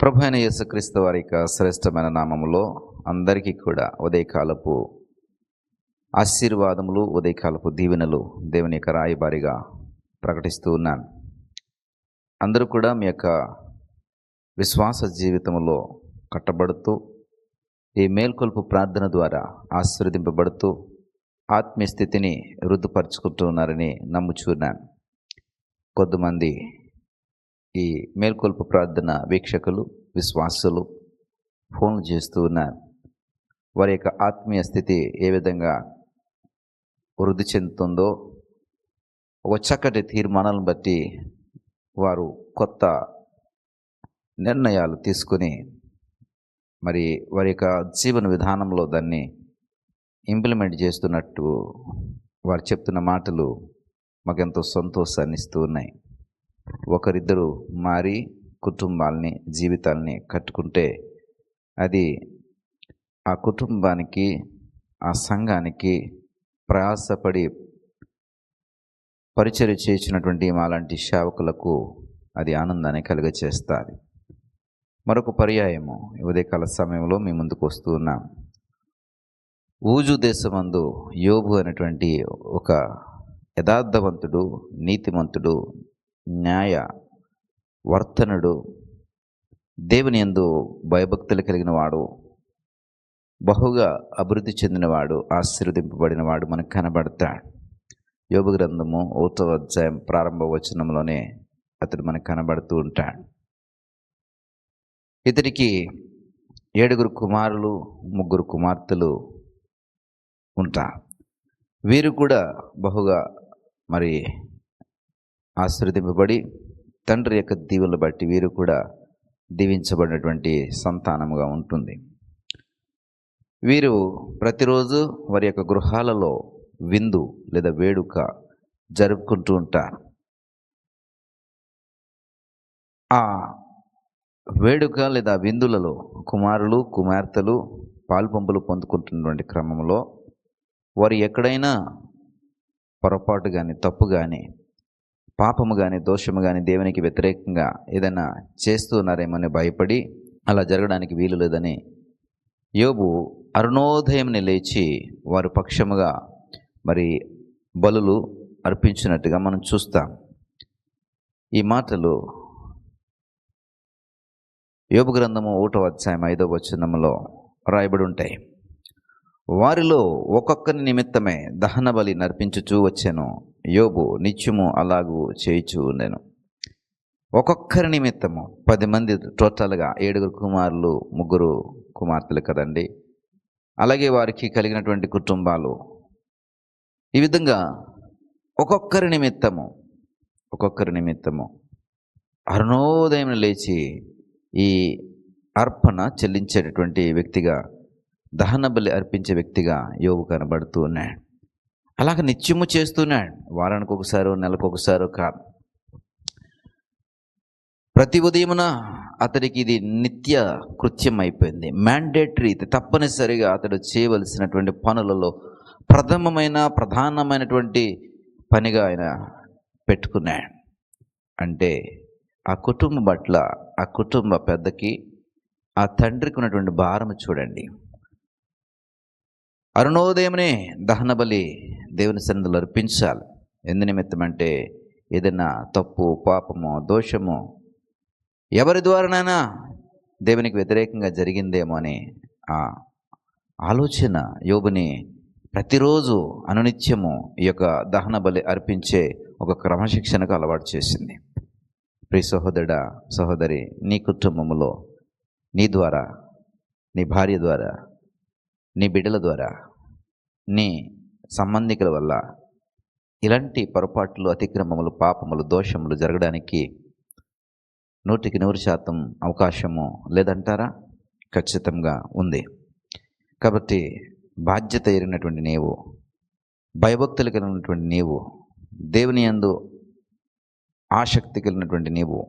ప్రభు అయిన యేసుక్రీస్తు వారి యొక్క శ్రేష్టమైన నామములో అందరికీ కూడా ఉదయకాలపు ఆశీర్వాదములు, ఉదయకాలపు దీవెనలు దేవుని యొక్క రాయబారిగా ప్రకటిస్తూ ఉన్నాను. అందరూ కూడా మీ యొక్క విశ్వాస జీవితంలో కట్టబడుతూ ఈ మేల్కొల్పు ప్రార్థన ద్వారా ఆశీర్వదింపబడుతూ ఆత్మీయ స్థితిని వృద్ధిపరుచుకుంటూ ఉన్నారని నమ్ముచున్నాను. కొద్దిమంది ఈ మేల్కొల్పు ప్రార్థన వీక్షకులు, విశ్వాసులు ఫోన్లు చేస్తూ ఉన్నారు. వారి యొక్క ఆత్మీయ స్థితి ఏ విధంగా వృద్ధి చెందుతుందో ఒక చక్కటి తీర్మానాలను బట్టి వారు కొత్త నిర్ణయాలు తీసుకుని మరి వారి యొక్క జీవన విధానంలో దాన్ని ఇంప్లిమెంట్ చేస్తున్నట్టు వారు చెప్తున్న మాటలు మాకెంతో సంతోషాన్ని ఇస్తూ ఉన్నాయి. ఒకరిద్దరు మారి కుటుంబాలని, జీవితాలని కట్టుకుంటే అది ఆ కుటుంబానికి, ఆ సంఘానికి ప్రయాసపడి పరిచర్య చేసినటువంటి మాలాంటి సేవకులకు అది ఆనందాన్ని కలుగచేస్తుంది. మరొక పర్యాయము ఉదయకాల సమయంలో మీ ముందుకు వస్తూ ఉన్నాం. ఊజు దేశమందు యోబు అనేటువంటి ఒక యథార్థవంతుడు, నీతిమంతుడు, న్యాయ వర్తనుడు, దేవుని యందు భయభక్తులు కలిగిన వాడు, బహుగా అభివృద్ధి చెందినవాడు, ఆశీర్వదింపబడినవాడు మనకు కనబడతాడు. యోబు గ్రంథము 1వ అధ్యాయం ప్రారంభ వచనంలోనే అతడు మనకు కనబడుతూ ఉంటాడు. ఇతడికి 7 కుమారులు, 3 కుమార్తెలు ఉంటారు. వీరు కూడా బహుగా మరి ఆశీర్వదింపబడి తండ్రి యొక్క దీవెనలు బట్టి వీరు కూడా దీవించబడినటువంటి సంతానముగా ఉంటుంది. వీరు ప్రతిరోజు వారి యొక్క గృహాలలో విందు లేదా వేడుక జరుపుకుంటూ ఉంటారు. ఆ వేడుక లేదా విందులలో కుమారులు, కుమార్తెలు పాలుపంపులు పొందుకుంటున్నటువంటి క్రమంలో వారు ఎక్కడైనా పొరపాటు కానీ, తప్పు కానీ, పాపము కానీ, దోషము కానీ, దేవునికి వ్యతిరేకంగా ఏదైనా చేస్తూ ఉన్నారేమని భయపడి అలా జరగడానికి వీలు లేదని యోబు అరుణోదయంని లేచి వారి పక్షముగా మరి బలులు అర్పించినట్టుగా మనం చూస్తాం. ఈ మాటలు యోబు గ్రంథము 1వ అధ్యాయం 5వ వచనంలో రాయబడి ఉంటాయి. వారిలో ఒక్కొక్కరి నిమిత్తమే దహన బలి నర్పించుచూ వచ్చాను. యోబు నిత్యము అలాగూ చేయుచూ ఉండెను. ఒక్కొక్కరి నిమిత్తము 10 మంది టోటల్గా 7 కుమారులు, 3 కుమార్తెలు కదండి. అలాగే వారికి కలిగినటువంటి కుటుంబాలు. ఈ విధంగా ఒక్కొక్కరి నిమిత్తము అరుణోదయం లేచి ఈ అర్పణ చెల్లించేటటువంటి వ్యక్తిగా, దహన బలి అర్పించే వ్యక్తిగా యోబు కనబడుతూ ఉన్నాడు. అలాగ నిత్యము చేస్తున్నాడు. వారానికి ఒకసారో, నెలకు ఒకసారో కాదు. ప్రతి ఉదయమున అతడికి ఇది నిత్య కృత్యం అయిపోయింది. మ్యాండేటరీ, ఇది తప్పనిసరిగా అతడు చేయవలసినటువంటి పనులలో ప్రధానమైనటువంటి పనిగా ఆయన పెట్టుకున్నాడు. అంటే ఆ కుటుంబం పట్ల, ఆ కుటుంబ పెద్దకి, ఆ తండ్రికి ఉన్నటువంటి భారం చూడండి. అరుణోదయమునే దహన బలి దేవుని సన్నిధిలో అర్పించాలి. ఎందు నిమిత్తం అంటే ఏదైనా తప్పు, పాపము, దోషము ఎవరి ద్వారానైనా దేవునికి వ్యతిరేకంగా జరిగిందేమో అని ఆ ఆలోచన యోబుని ప్రతిరోజు అనునిత్యము ఈ యొక్క దహన బలి అర్పించే ఒక క్రమశిక్షణకు అలవాటు చేసింది. ప్రియ సహోదరుడా, సహోదరి, నీ కుటుంబంలో నీ ద్వారా, నీ భార్య ద్వారా, నీ బిడ్డల ద్వారా, నీ సంబంధికుల వల్ల ఇలాంటి పొరపాట్లు, అతిక్రమములు, పాపములు, దోషములు జరగడానికి 100% అవకాశము లేదంటారా? ఖచ్చితంగా ఉంది. కాబట్టి బాధ్యత ఎరిగినటువంటి నీవు, భయభక్తులు కలిగినటువంటి నీవు, దేవుని యందు ఆసక్తి కలిగినటువంటి నీవు,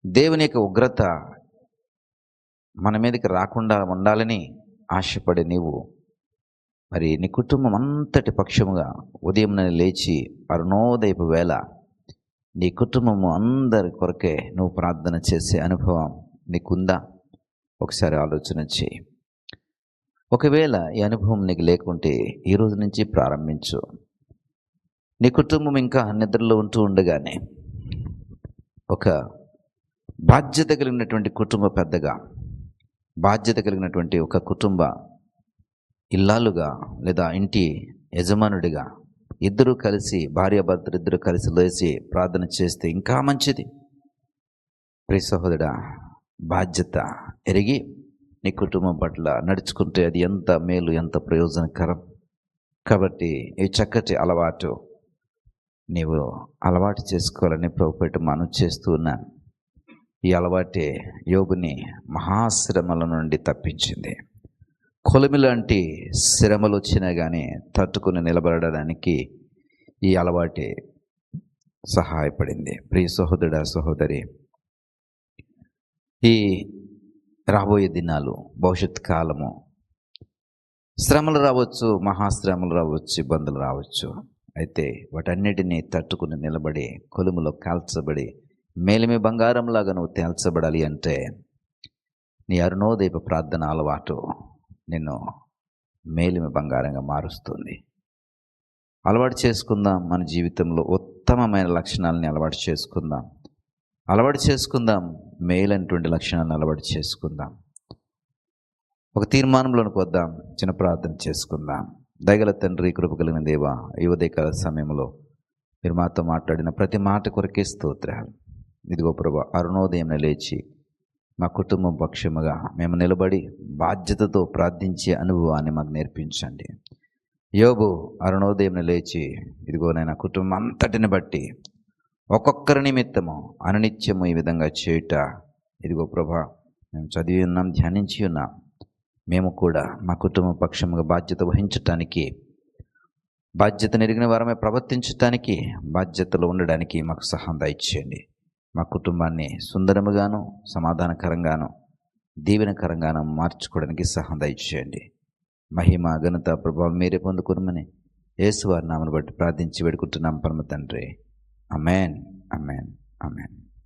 దేవుని యొక్క ఉగ్రత మన మీదకి రాకుండా ఉండాలని ఆశపడే నీవు, మరి నీ కుటుంబం అంతటి పక్షముగా ఉదయం లేచి అరుణోదయపు వేళ నీ కుటుంబము అందరి కొరకే నువ్వు ప్రార్థన చేసే అనుభవం నీకుందా? ఒకసారి ఆలోచన చేయి. ఒకవేళ ఈ అనుభవం నీకు లేకుంటే ఈ రోజు నుంచి ప్రారంభించు. నీ కుటుంబం ఇంకా నిద్రలో ఉంటూ ఉండగానే ఒక బాధ్యత కలిగినటువంటి కుటుంబ పెద్దగా, బాధ్యత కలిగినటువంటి ఒక కుటుంబ ఇల్లాలుగా లేదా ఇంటి యజమానుడిగా ఇద్దరూ కలిసి, భార్యాభర్తలు ఇద్దరు కలిసి లేచి ప్రార్థన చేస్తే ఇంకా మంచిది. ప్రియ సహోదరుడా, బాధ్యత ఎరిగి నీ కుటుంబం పట్ల నడుచుకుంటే అది ఎంత మేలు, ఎంత ప్రయోజనకరం. కాబట్టి ఈ చక్కటి అలవాటు నీవు అలవాటు చేసుకోవాలని ప్రభుపేట మనం చేస్తూ ఉన్నాను. ఈ అలవాటే యోబుని మహాశ్రమల నుండి తప్పించింది. కొలిమి లాంటి శ్రమలు వచ్చినా కానీ తట్టుకుని నిలబడడానికి ఈ అలవాటే సహాయపడింది. ప్రియ సహోదరుడా, సహోదరి, ఈ రాబోయే దినాలు, భవిష్యత్ కాలము, శ్రమలు రావచ్చు, మహాశ్రమలు రావచ్చు, ఇబ్బందులు రావచ్చు. అయితే వాటన్నిటినీ తట్టుకుని నిలబడి కొలుములో కాల్చబడి మేలిమి బంగారంలాగా నువ్వు తేల్చబడాలి అంటే నీ అరుణోదయపు ప్రార్థన అలవాటు నిన్ను మేలిమి బంగారంగా మారుస్తుంది. అలవాటు చేసుకుందాం. మన జీవితంలో ఉత్తమమైన లక్షణాలని అలవాటు చేసుకుందాం. మేలైనటువంటి లక్షణాలను అలవాటు చేసుకుందాం. ఒక తీర్మానంలోనికి వద్దాం. చిన్న ప్రార్థన చేసుకుందాం. దయగల తండ్రి, కృప కలిగిన దేవా, ఈ ఉదయకాల సమయంలో మీరు మాతో మాట్లాడిన ప్రతి మాట కొరకే స్తోత్రాలు. ఇదిగో ప్రభా, అరుణోదయం లేచి మా కుటుంబం పక్షముగా మేము నిలబడి బాధ్యతతో ప్రార్థించే అనుభవాన్ని మాకు నేర్పించండి. యోబు అరుణోదయం లేచి ఇదిగో నేను కుటుంబం అంతటిని బట్టి ఒక్కొక్కరి నిమిత్తము అనునిత్యము ఈ విధంగా చేయుట, ఇదిగో ప్రభా, మేము చదివి ఉన్నాం, ధ్యానించి ఉన్నాం. మేము కూడా మా కుటుంబ పక్షముగా బాధ్యత వహించటానికి, బాధ్యత నెరిగిన వారమే ప్రవర్తించటానికి, బాధ్యతలో ఉండడానికి మాకు సహాయం దయచేయండి. మా కుటుంబాన్ని సుందరముగాను, సమాధానకరంగాను, దీవెనకరంగాను మార్చుకోవడానికి సహాయం దయచేయండి. మహిమ, ఘనత, ప్రభావం మీరే పొందుకోమని యేసువారి నామమును బట్టి ప్రార్థించి వేడుకుంటున్నాం పరమ తండ్రి. ఆమేన్, ఆమేన్, ఆమేన్.